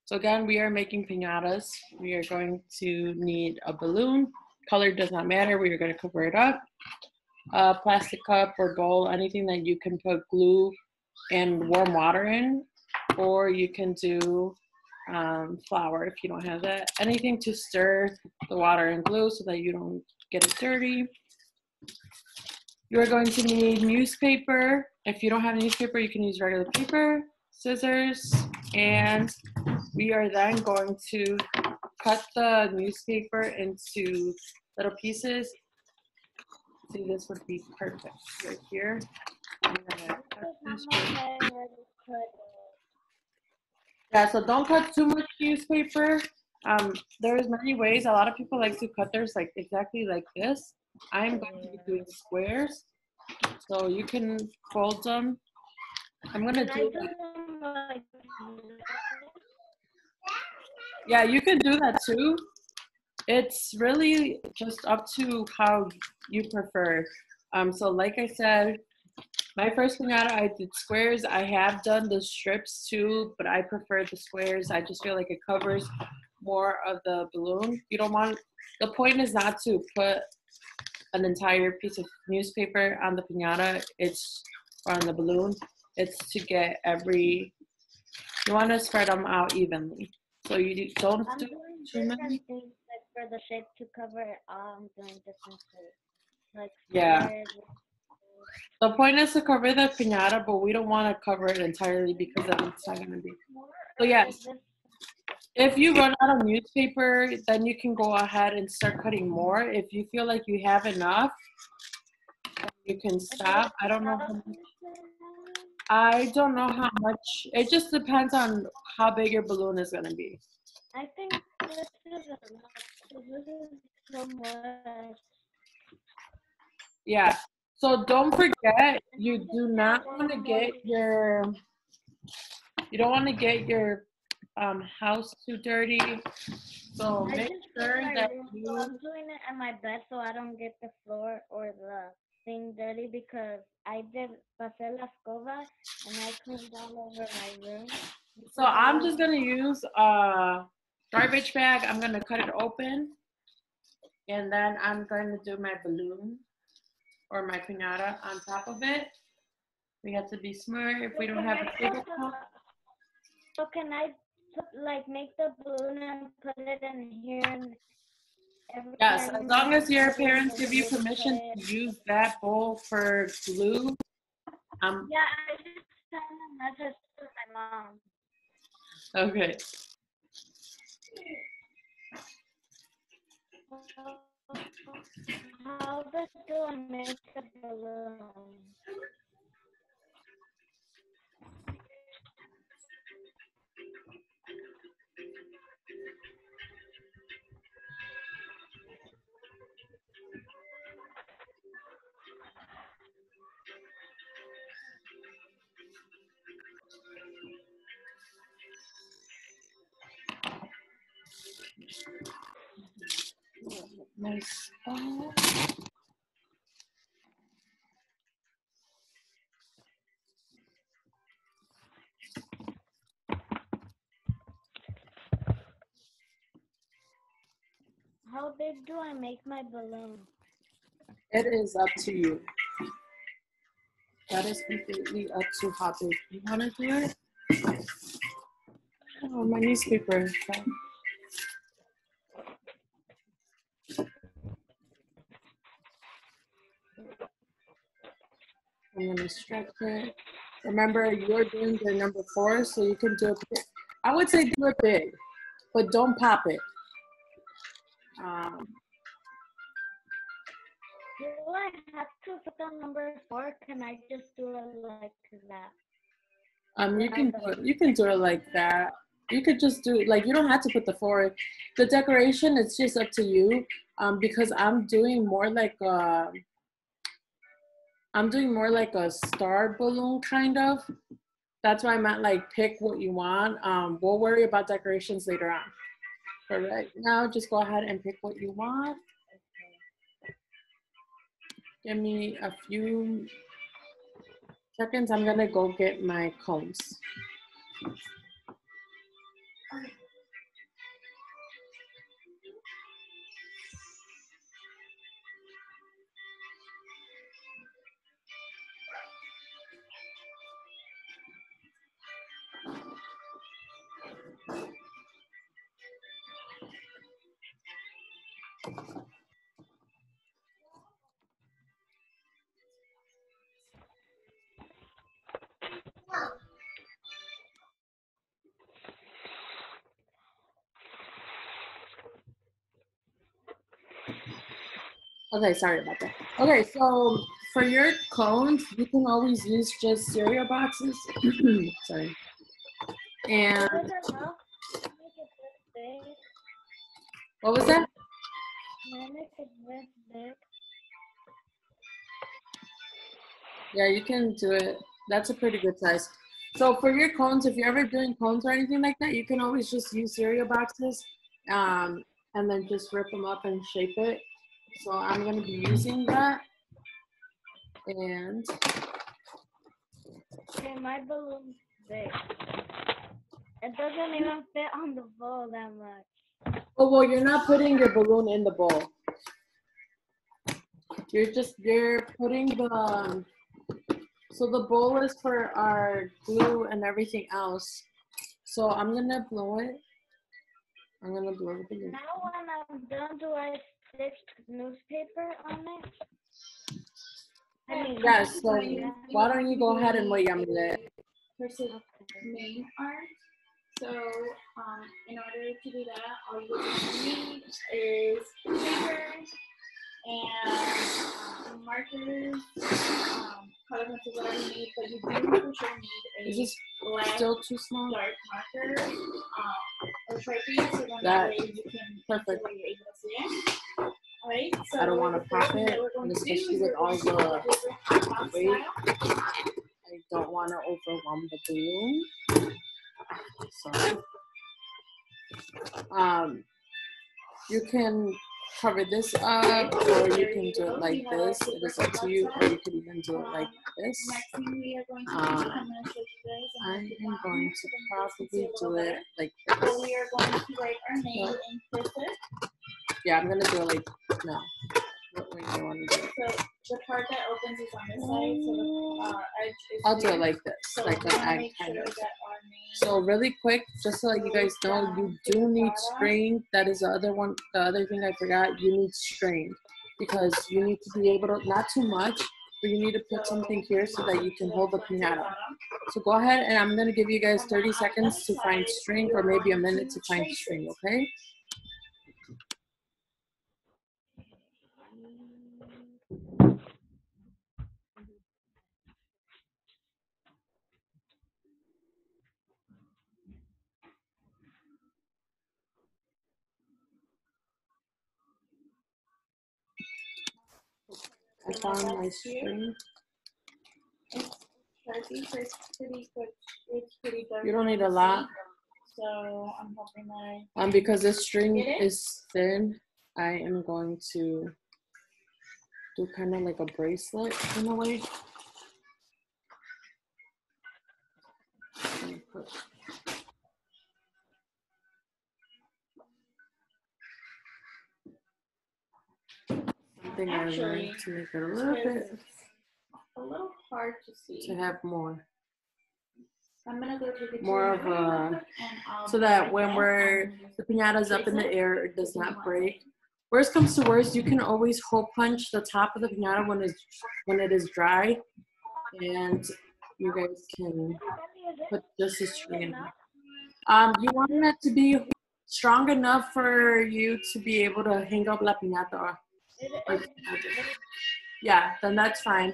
So again, we are making piñatas. We are going to need a balloon. Color does not matter. We are going to cover it up. A plastic cup or bowl, anything that you can put glue and warm water in, or you can do flour if you don't have that. Anything to stir the water and glue so that you don't get it dirty. You are going to need newspaper. If you don't have newspaper, you can use regular paper, scissors, and we are then going to cut the newspaper into little pieces. See, this would be perfect right here. I'm gonna cut this yeah, so don't cut too much newspaper. There's many ways. A lot of people like to cut theirs like exactly like this. I'm going to be doing squares, so you can fold them. I'm gonna do that. Yeah, you can do that too. It's really just up to how you prefer. So like I said, my first piñata, I did squares. I have done the strips too, but I prefer the squares. I just feel like it covers more of the balloon. You don't want, the point is not to put an entire piece of newspaper on the piñata, it's on the balloon. It's to get you want to spread them out evenly. So you don't do too many. Things like for the shape to cover it all, I'm doing different shapes. Like yeah. The point is to cover the piñata, but we don't want to cover it entirely because then it's not going to be. So yes, if you run out of newspaper, then you can go ahead and start cutting more. If you feel like you have enough, you can stop. I don't know how much. I don't know how much. It just depends on how big your balloon is going to be. I think this is enough. This is so much. Yeah. So don't forget, you do not want to get your, you don't want to get your house too dirty. So make sure that you. I'm doing it on my bed so I don't get the floor or the thing dirty because I did pasé la escoba and I cleaned all over my room. So I'm just gonna use a garbage bag. I'm gonna cut it open, and then I'm going to do my balloon or my piñata on top of it. We have to be smart. If we don't have a tabletop. So can I make the balloon and put it in here? And yes, as long as your parents give you permission to use that bowl for glue. Yeah, I just sent a message to my mom. Okay. How do I make the balloon? Nice. How big do I make my balloon? It is up to you. That is completely up to how big you want to do it. Oh, my newspaper. I'm going to stretch it. Remember, you're doing your number 4, so you can do it. I would say do it big, but don't pop it. Do I have to put the number 4? Can I just do it like that? You can do it like that. You could just do it, like, you don't have to put the 4. The decoration, it's just up to you. Because I'm doing more like a star balloon kind of. That's why I meant like pick what you want. We'll worry about decorations later on. But right now, just go ahead and pick what you want. Give me a few seconds. I'm gonna go get my combs. Okay, sorry about that. Okay, so for your cones, you can always use just cereal boxes. Sorry. And Is it enough to make it this big? what was that? Can I make it this big? Yeah, you can do it. That's a pretty good size. So for your cones, if you're ever doing cones or anything like that, you can always just use cereal boxes and then just rip them up and shape it. So I'm going to be using that. And Okay, my balloon's big. It doesn't even fit on the bowl that much. oh, well, you're not putting your balloon in the bowl. You're putting the, so the bowl is for our glue and everything else. So I'm going to blow it. I'm going to blow the balloon. Now when I'm done, do I stick newspaper on it? I mean, Yes, so why don't you go ahead and wait a minute? Versus main art. So in order to do that, all you need is paper and markers, color pencils, whatever you need, but you do for sure need Is a this black still too small? dark marker or Sharpie, so then that way you can perfect. when you're able to see it. Alright, so I don't want to pop it, and especially with all the weight. I don't want to overwhelm the balloon. So, you can cover this up, or you can do it like this. It is up to you, or you could even do it like this. Next thing we are going to do, I'm going to show you guys. I am going to probably do it like So this. we are going to write our name in cursive. Yeah, I'm gonna do it like no. What way do I want to do it? So the part that opens is on this side. So the edge is I'll do here. it like this, So like we an want to egg make kind sure of. that our name. So really quick, just to let you guys know, you do need string. That is the other one. The other thing I forgot. You need string because you need to be able to, not too much, but you need to put something here so that you can hold the pinata. So go ahead, and I'm gonna give you guys 30 seconds to find string, or maybe a minute to find string. Okay? I found my string. Sharpie, so it's pretty good. It's pretty dark. You don't need a lot. So I'm hoping that Because this string is thin, I am going to do kind of like a bracelet in a way. Something I learned to make it a little bit, a little hard to see. to have more. I'm gonna go take it More of a, so that when the pinata's up in the air, it does not break. Worst comes to worst, you can always hole punch the top of the pinata when it is dry, and you guys can put just a string in. You want it to be strong enough for you to be able to hang up la pinata. Yeah, then that's fine.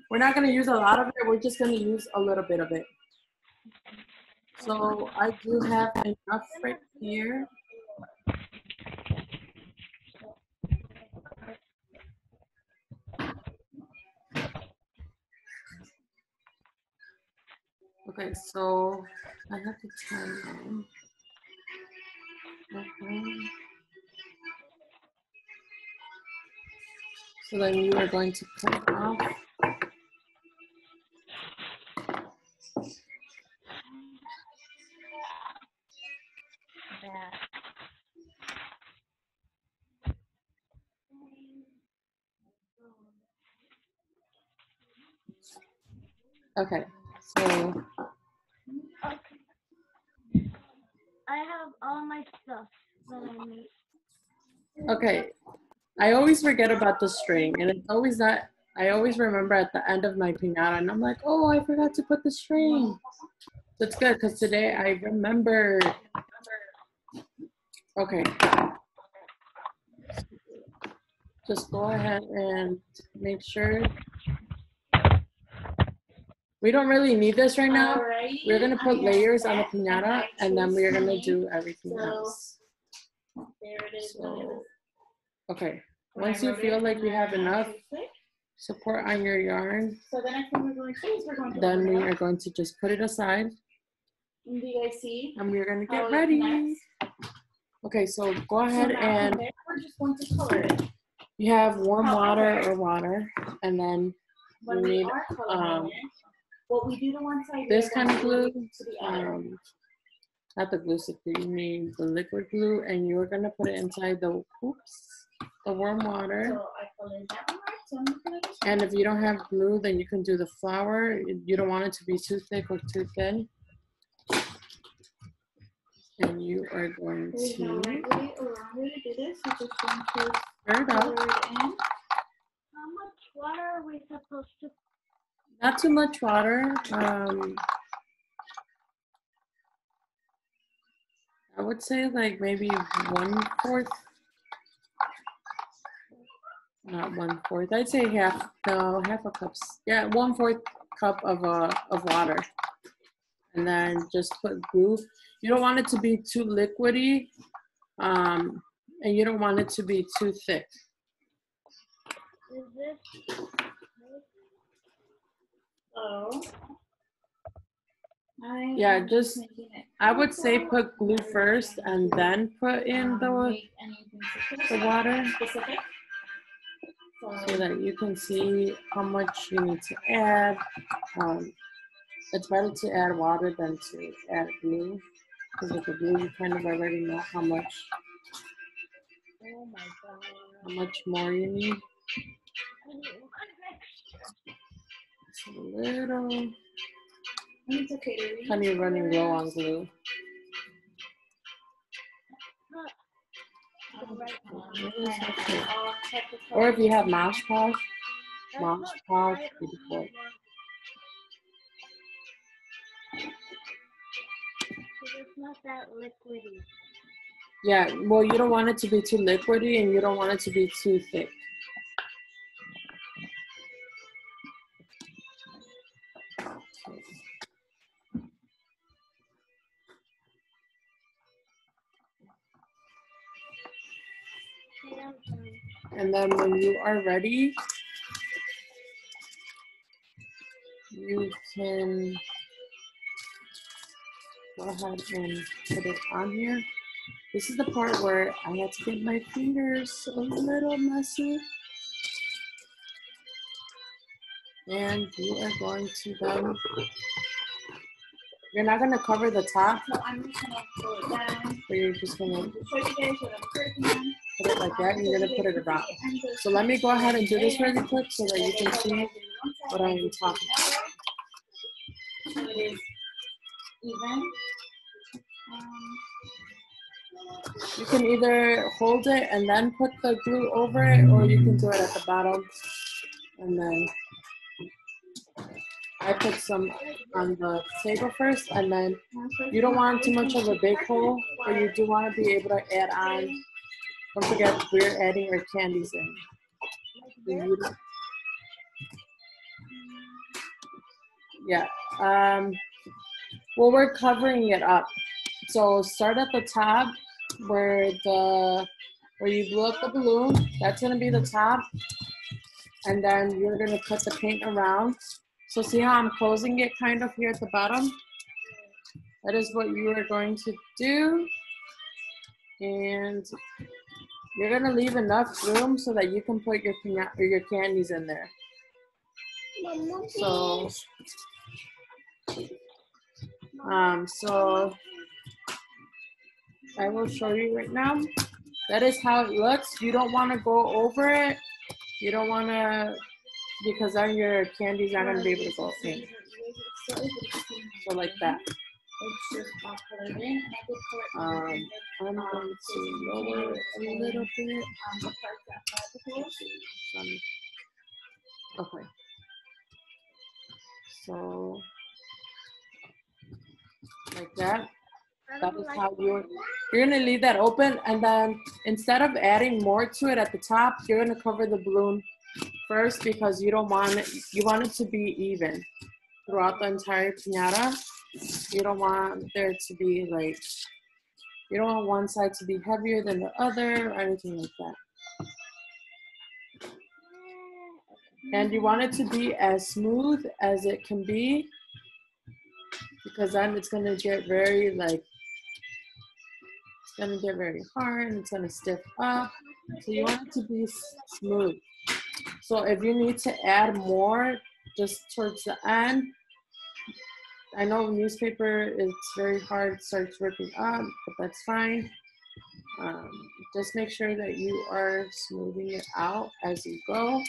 We're not going to use a lot of it. We're just going to use a little bit of it. So I do have enough right here. Okay, so I have to turn on. Okay. So then you are going to cut it off. bad. Okay, so Okay. I have all my stuff that I need. okay. I always forget about the string, and it's always that I always remember at the end of my pinata, and I'm like, oh, I forgot to put the string. So it's good because today I remembered. Okay. Just go ahead and make sure. We don't really need this right now. Alrighty, We're gonna put I am layers on the set, pinata, and then we're gonna do everything else. There it is. So, okay. When I Once you wrote feel it, like and you have then I enough traced it. support on your yarn, So the next thing we're going to do is we're going to then open we it up. are going to just put it aside, And do you guys see and we're gonna how get it ready. connects? Okay, so go So ahead now from and there, we're just going to color it. you have warm water However, or water, and then when you we need are coloring it, what we do to one side, this we're kind of going glue. to do to the other. Not the glue stick, you need the liquid glue, and you're gonna put it inside the warm water. So I colored that one right, so I'm just gonna just And if you don't have glue, then you can do the flour. You don't want it to be too thick or too thin. And you are going there's no to right way or wrong way to do this. We're just going to stir it color up. it in. How much water are we supposed to? Not too much water. I would say like maybe 1/4. Not 1/4. I'd say half a cup. Yeah, 1/4 cup of water. And then just put glue. You don't want it to be too liquidy, and you don't want it to be too thick. Is this? So Yeah, just I would say put glue first and then put in the water specific. so that you can see how much you need to add. It's better to add water than to add glue, because with the glue you kind of already know how much Oh my god. more you need. It's a little It's okay to read. kind of running low on glue. Okay. Or if you have Mosh Podge would be good. It's not that liquidy. Yeah, well, you don't want it to be too liquidy and you don't want it to be too thick. And then when you are ready, you can go ahead and put it on here. This is the part where I had to get my fingers a little messy. And you are going to then, you're not going to cover the top. So I'm just going to pull it down. But you're just going to Show you guys what I'm working on. put it like that, and you're going to put it around. So let me go ahead and do this really quick so that you can see what I'm talking about. So it is even. You can either hold it and then put the glue over it, or you can do it at the bottom. And then I put some on the table first, and then you don't want too much of a big hole, but you do want to be able to add on. Don't forget, we're adding our candies in. Yeah. Well, we're covering it up. So start at the top where you blew up the balloon. That's gonna be the top, and then you're gonna put the paint around. So see how I'm closing it kind of here at the bottom? That is what you are going to do, and you're gonna leave enough room so that you can put your candies in there. So I will show you right now. That is how it looks. You don't want to go over it. You don't want to, because then your candies aren't going to be able to go in. So like that. It's just all colored in, and I did color in I'm going to lower it a little bit. the parts outside the pool. Okay. So like that. That is how you're gonna leave that open, and then instead of adding more to it at the top, you're gonna cover the balloon first because you don't want it. You want it to be even throughout the entire piñata. You don't want there to be like, you don't want one side to be heavier than the other or anything like that. And you want it to be as smooth as it can be, because then it's gonna get very like, it's gonna get very hard and it's gonna stiff up. So you want it to be smooth. So if you need to add more just towards the end, I know newspaper is very hard, starts ripping up, but that's fine. Just make sure that you are smoothing it out as you go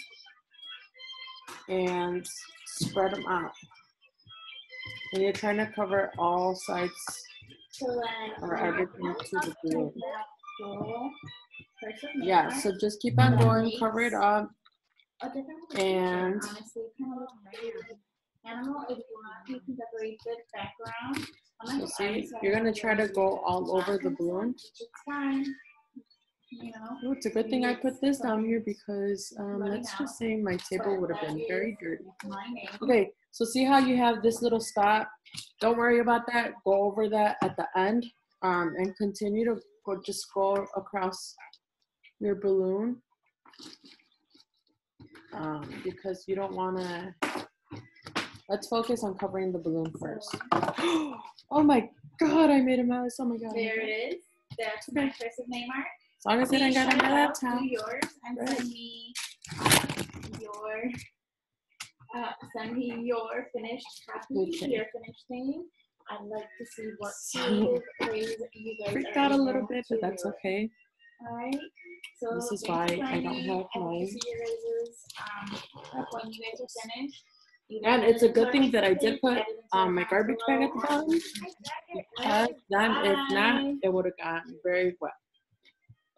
and spread them out. And you're trying to cover all sides or everything to the balloon. Yeah, so just keep on going, cover it up, and Animal, if you want, you can decorate the background. So see, you're gonna try to go all over the balloon. It's fine. You know. Oh, it's a good thing I put this down here because let's just say my table would have been very dirty. Okay, so see how you have this little spot? Don't worry about that. Go over that at the end, and continue to just go across your balloon, because you don't want to. Let's focus on covering the balloon first. Oh my God, I made a mess. Oh my God. There it is. That's my cursive name art. As long as it ain't got under that towel. Yours and send me your finished copy, your finished thing. I'd like to see what creative ways you guys freaked are out a able little bit, but to that's do it. okay. All right. So This is thanks why for I don't joining. have I hope mine. to see your guys' when you guys are finished. And it's a good thing that I did put my garbage bag at the bottom, because then if not, it would have gotten very wet.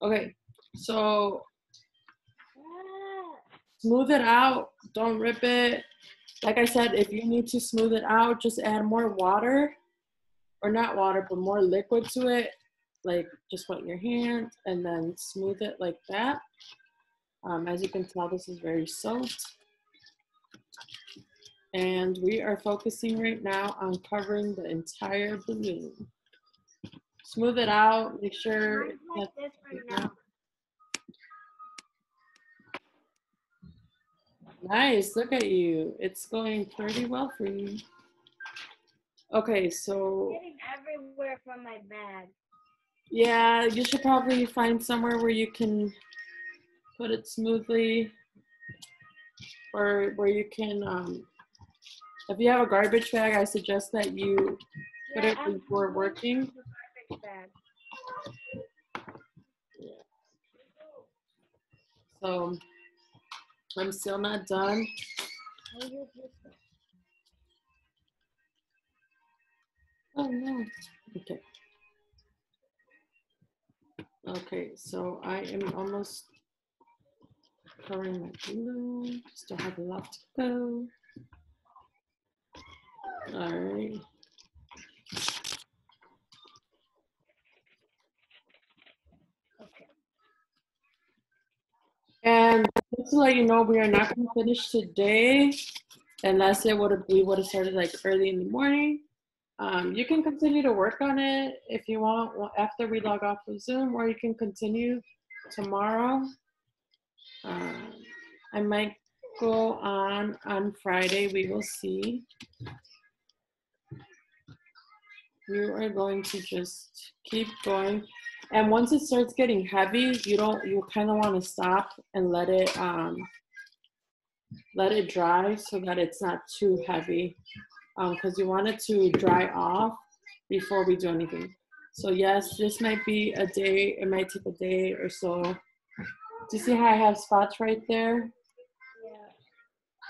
Okay, so smooth it out, don't rip it. Like I said, if you need to smooth it out, just add more water, or not water, but more liquid to it. Like just wet your hand and then smooth it like that. As you can tell, this is very soaked. And we are focusing right now on covering the entire balloon. Smooth it out, make sure it's like this right now. Nice, look at you. It's going pretty well for you. Okay, so. Getting everywhere from my bag. Yeah, you should probably find somewhere where you can put it smoothly, or where you can, if you have a garbage bag, I suggest that you put it before working. Yeah. So I'm still not done. Oh no. Okay. Okay, so I am almost covering my balloon. Still have a lot to go. All right. And just to let you know, we are not going to finish today unless we would have started like early in the morning. You can continue to work on it if you want after we log off of Zoom, or you can continue tomorrow. I might go on Friday. We will see. You are going to just keep going. And once it starts getting heavy, you kind of want to stop and let it dry so that it's not too heavy, because you want it to dry off before we do anything. So yes, this might be a day, it might take a day or so. Do you see how I have spots right there? Yeah.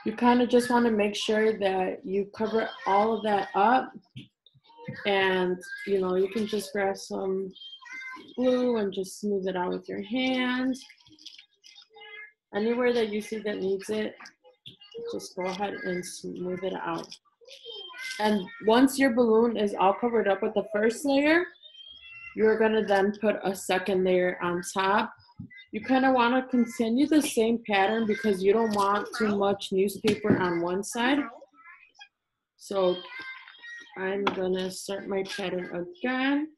You kind of just want to make sure that you cover all of that up, and you know, you can just grab some glue and just smooth it out with your hand. Anywhere that you see that needs it, just go ahead and smooth it out. And once your balloon is all covered up with the first layer, you're gonna then put a second layer on top. You kind of want to continue the same pattern because you don't want too much newspaper on one side. So I'm gonna start my pattern again.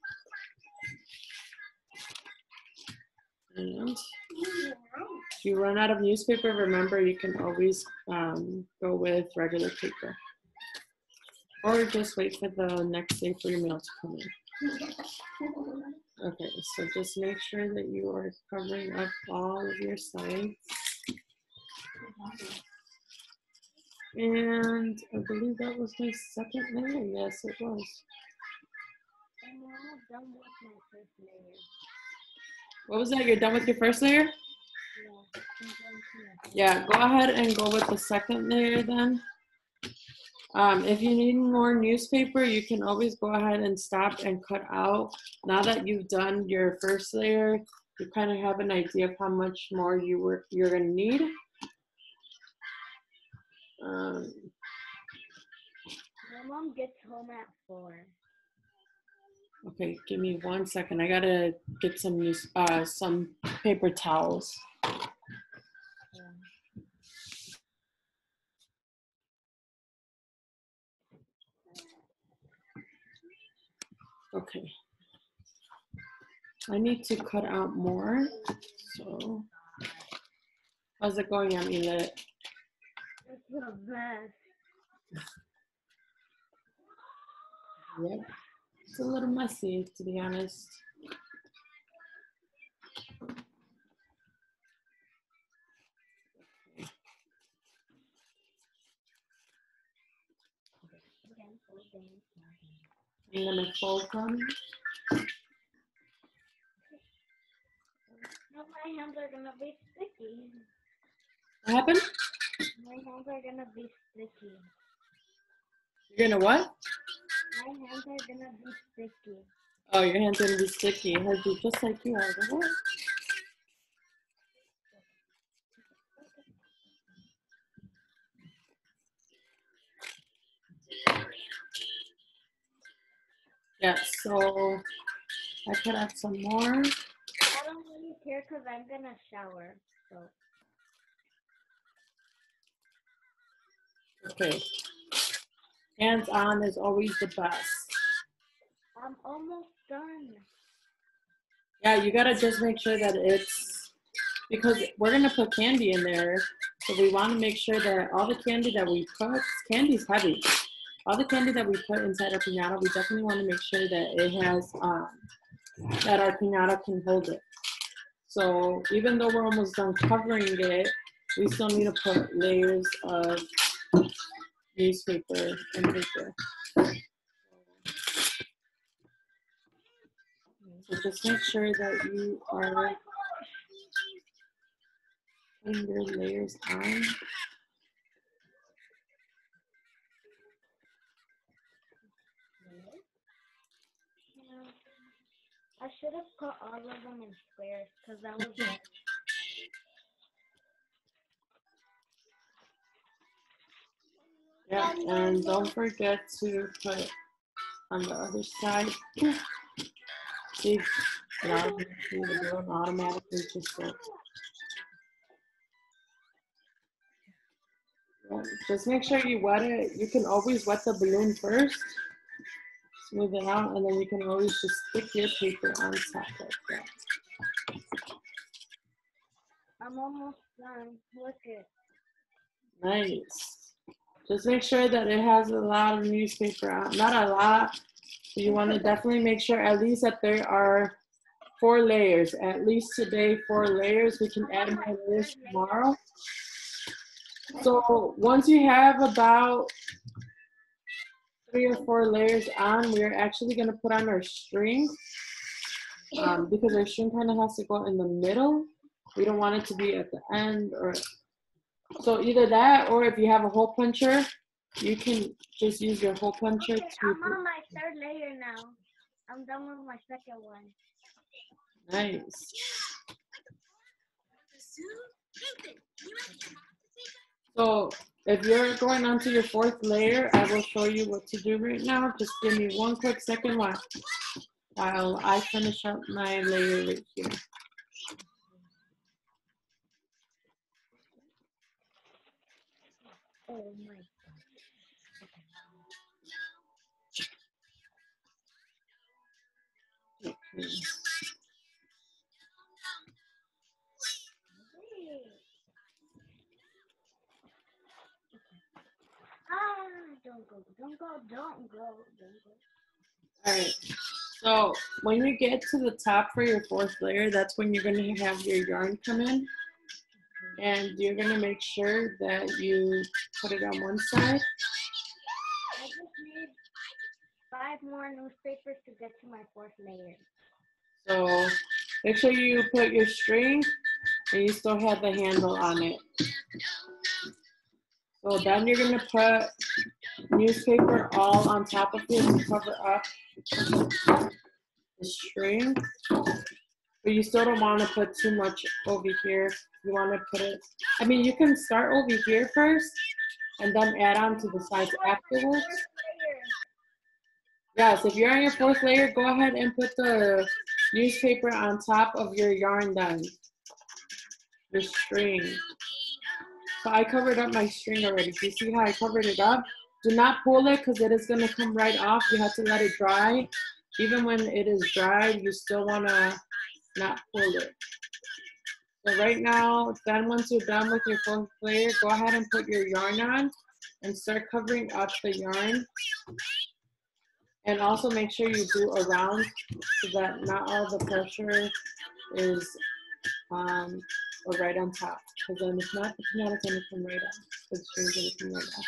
And if you run out of newspaper, remember you can always go with regular paper. Or just wait for the next day for your meal to come in. Okay, so just make sure that you are covering up all of your sides. And I believe that was my second layer. Yes, it was. I'm almost done with my first layer. What was that? You're done with your first layer? Yeah. I'm going to. Yeah, go ahead and go with the second layer then. If you need more newspaper, you can always go ahead and stop and cut out. Now that you've done your first layer, you kind of have an idea of how much more you're gonna need. My mom gets home at 4. Okay, give me 1 second. I gotta get some paper towels. Okay. I need to cut out more. So, how's it going, Amulet? It's the best. Yep. It's a little messy, to be honest. I'm gonna fold them. No, my hands are gonna be sticky. What happened? My hands are gonna be sticky. You're gonna what? My hands are gonna be sticky. Oh, your hands are gonna be sticky. It heard you just like you are. What? Yeah, so I cut out some more. I don't really care because I'm gonna shower. So. Okay. Hands on is always the best. I'm almost done. Yeah, you gotta just make sure that it's, because we're gonna put candy in there, so we want to make sure that all the candy that we put, candy's heavy. All the candy that we put inside our piñata, we definitely want to make sure that it has, that our piñata can hold it. So even though we're almost done covering it, we still need to put layers of newspaper and paper. So just make sure that you are putting your layers on. I should have cut all of them in squares because that was better. Yeah, and don't forget to put on the other side. See, the balloon automatically just works. Yeah, just make sure you wet it. You can always wet the balloon first, smooth it out, and then you can always just stick your paper on top like that. I'm almost done. Look it. Nice. Just make sure that it has a lot of newspaper on. Not a lot, but you want to definitely make sure at least that there are 4 layers. At least today, 4 layers. We can add more layers tomorrow. So once you have about 3 or 4 layers on, we're actually going to put on our string because our string kind of has to go in the middle. We don't want it to be at the end, or so either that, or if you have a hole puncher, you can just use your hole puncher. Okay, I'm on my 3rd layer now. I'm done with my 2nd one. Nice. So if you're going on to your 4th layer, I will show you what to do right now. Just give me 1 quick second while I finish up my layer right here. Oh my. Okay. Don't go, don't go, don't go, don't go. All right. So when you get to the top for your 4th layer, that's when you're going to have your yarn come in. And you're going to make sure that you put it on one side. I just need 5 more newspapers to get to my 4th layer. So make sure you put your string and you still have the handle on it. So then you're going to put newspaper all on top of it to cover up the string. But you still don't want to put too much over here. You want to put it, I mean, you can start over here first and then add on to the sides afterwards. Yes, if you're on your 4th layer, go ahead and put the newspaper on top of your yarn then. The string. So I covered up my string already. Do you see how I covered it up? Do not pull it because it is going to come right off. You have to let it dry. Even when it is dried, you still want to not pull it. So right now, then once you're done with your 4th layer, go ahead and put your yarn on and start covering up the yarn. And also make sure you do around so that not all the pressure is right on top. Because then if not, the pinata is going to come right off. The string's going to come right off.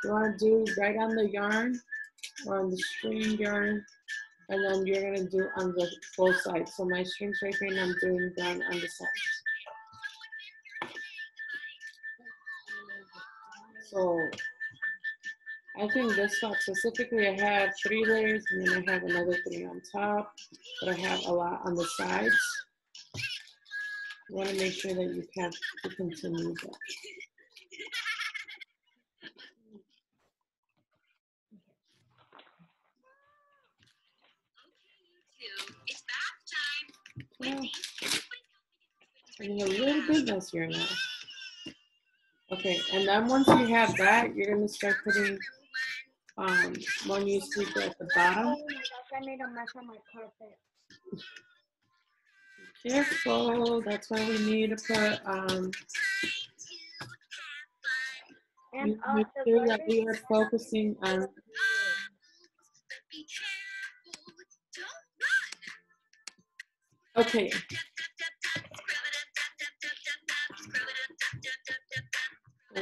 You want to do right on the yarn or on the string yarn. And then you're going to do on the both sides. So my string's right here and I'm doing down on the sides. So I think this spot specifically, I have 3 layers and then I have another 3 on top, but I have a lot on the sides. You want to make sure that you have to continue that. Okay. Getting a little bit messier now. Okay, and then once you have that, you're going to start putting one newspaper at the bottom. Oh my gosh, I made a mess on my carpet. Careful, that's why we need to put And make sure that we are focusing on. Okay. I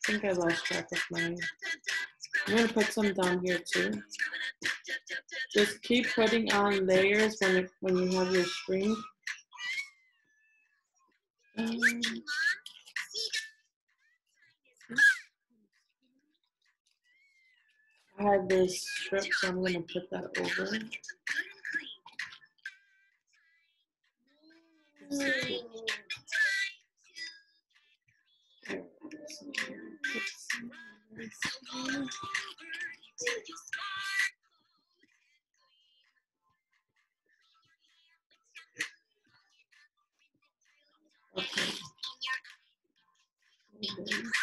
think I lost track of mine. I'm going to put some down here too. Just keep putting on layers when you have your string. I have this strip, so I'm going to put that over. Okay.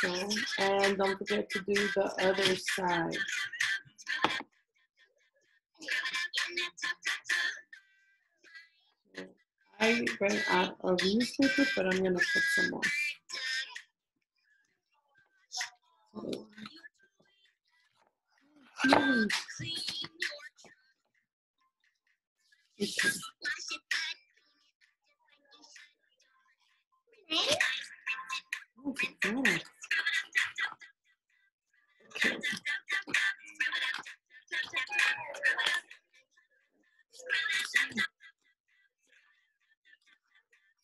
So, and don't forget to do the other side. I ran out of newspaper, but I'm going to put some more. Okay. Oh, okay.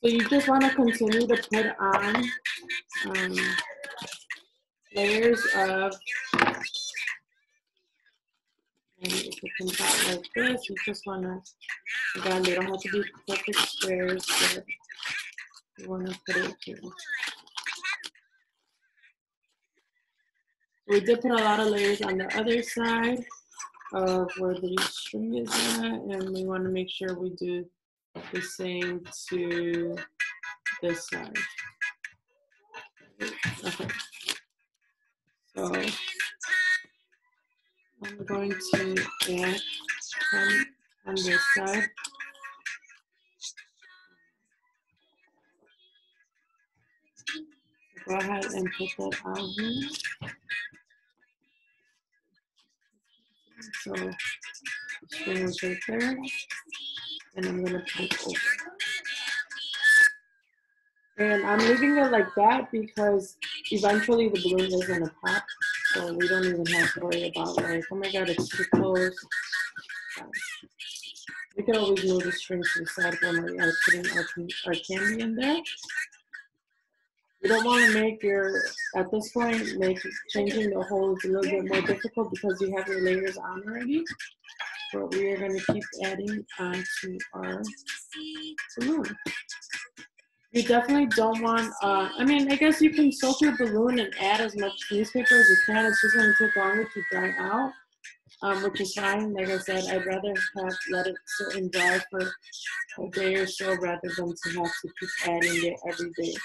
So you just want to continue to put on layers of, and if it comes out like this, you just want to, again, they don't have to be perfect squares, but you want to put it here. We did put a lot of layers on the other side of where the string is at, and we want to make sure we do the same to this side. Okay. So I'm going to add on this side. Go ahead and put that on here. So the string is right there, and I'm gonna put it over. And I'm leaving it like that because eventually the balloon is gonna pop, so we don't even have to worry about like, oh my god, it's too close. We can always move the string to the side when we are putting our candy in there. You don't want to make your, at this point, changing the holes a little bit more difficult because you have your layers on already. But we are going to keep adding onto our balloon. You definitely don't want, I mean, I guess you can soak your balloon and add as much newspaper as you can. It's just going to take longer to dry out, which is fine. Like I said, I'd rather let it sit and dry for a day or so rather than to have to keep adding it every day.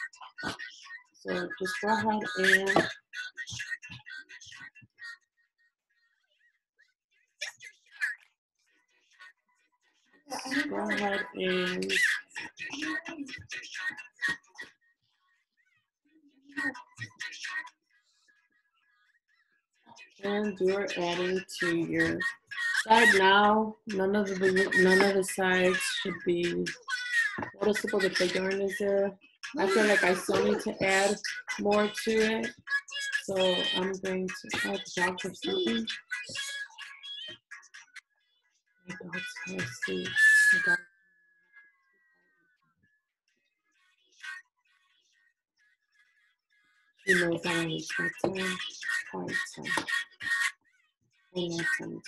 So just go ahead and and you're adding to your side now. None of the sides should be noticeable. The pattern is there. I feel like I still need to add more to it, so I'm going to add dogs or something. My dog's trying to sleep. She knows I always quiet time. And that's time.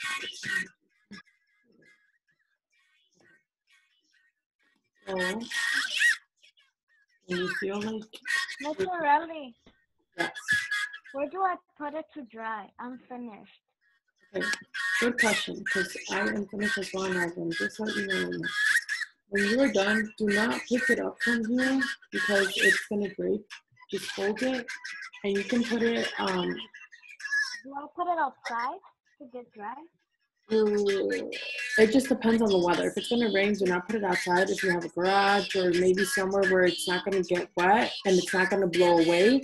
So, when you feel like... Miss Morelli, Yes. where do I put it to dry? I'm finished. Okay, good question, because I am finished as well, and I can just let you know when you are done, do not pick it up from here because it's gonna break. Just hold it, and you can put it. Do I put it outside to get dry? It just depends on the weather. If it's gonna rain, do not put it outside. If you have a garage or maybe somewhere where it's not gonna get wet and it's not gonna blow away,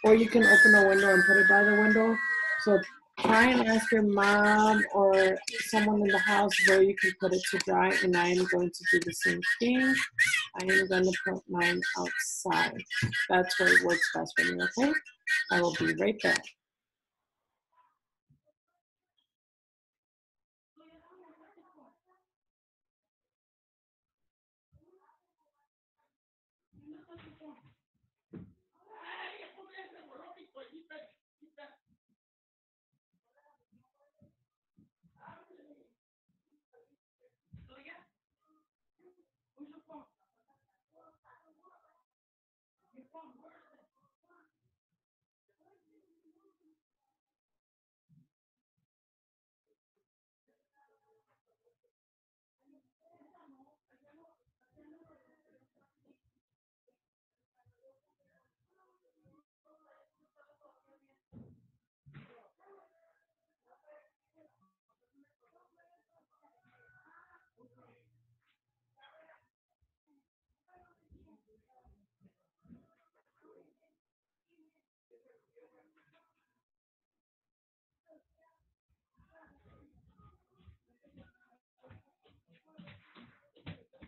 or you can open a window and put it by the window. So try and ask your mom or someone in the house where you can put it to dry, and I am going to do the same thing. I am going to put mine outside. That's where it works best for me, okay? I will be right back.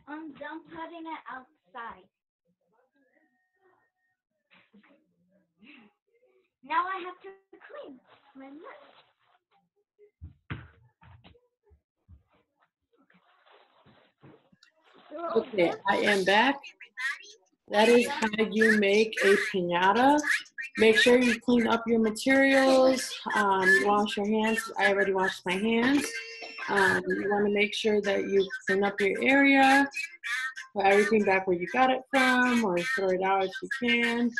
I'm done putting it outside. Now I have to clean my mess. Okay, I am back. that is how you make a piñata. Make sure you clean up your materials, wash your hands. I already washed my hands. You want to make sure that you clean up your area, put everything back where you got it from, or throw it out if you can.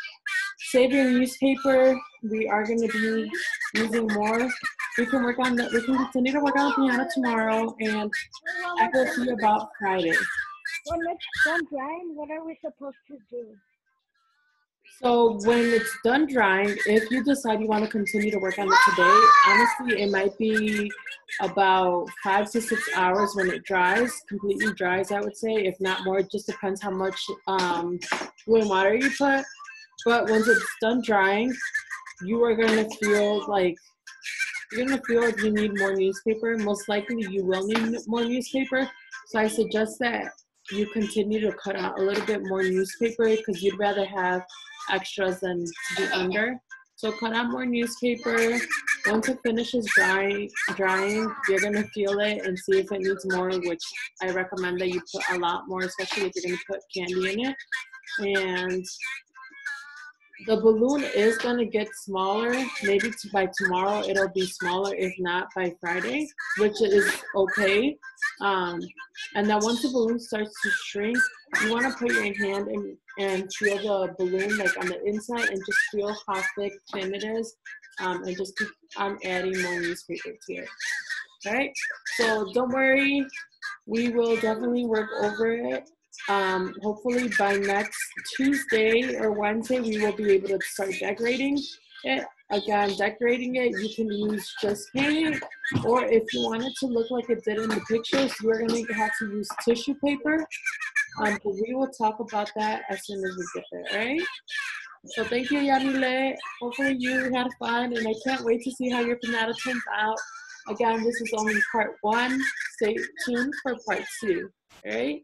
Save your newspaper. We are going to be using more. We can continue to work on the piano tomorrow, and I will see you about Friday. When it's done drying, what are we supposed to do? So when it's done drying, if you decide you want to continue to work on it today, honestly, it might be about 5 to 6 hours when it dries, completely dries, I would say. If not more, it just depends how much glue and water you put. But once it's done drying, you are going to feel like you need more newspaper. Most likely you will need more newspaper. So I suggest that you continue to cut out a little bit more newspaper because you'd rather have extras than to be under. So cut out more newspaper. Once it finishes drying, you're going to feel it and see if it needs more, which I recommend that you put a lot more, especially if you're going to put candy in it. And the balloon is going to get smaller. Maybe by tomorrow it'll be smaller, if not by Friday, which is okay. And then once the balloon starts to shrink, you want to put your hand in and feel the balloon like on the inside and just feel how thick, thin it is. And just keep on adding more newspaper to it. All right, so don't worry. We will definitely work over it. Hopefully by next Tuesday or Wednesday, we will be able to start decorating it. Again, decorating it, you can use just paint, or if you want it to look like it did in the pictures, you're going to have to use tissue paper. But we will talk about that as soon as we get there, all right? So thank you, Yanile. Hopefully you had fun, and I can't wait to see how your Pinata turns out. Again, this is only part 1. Stay tuned for part 2, all right?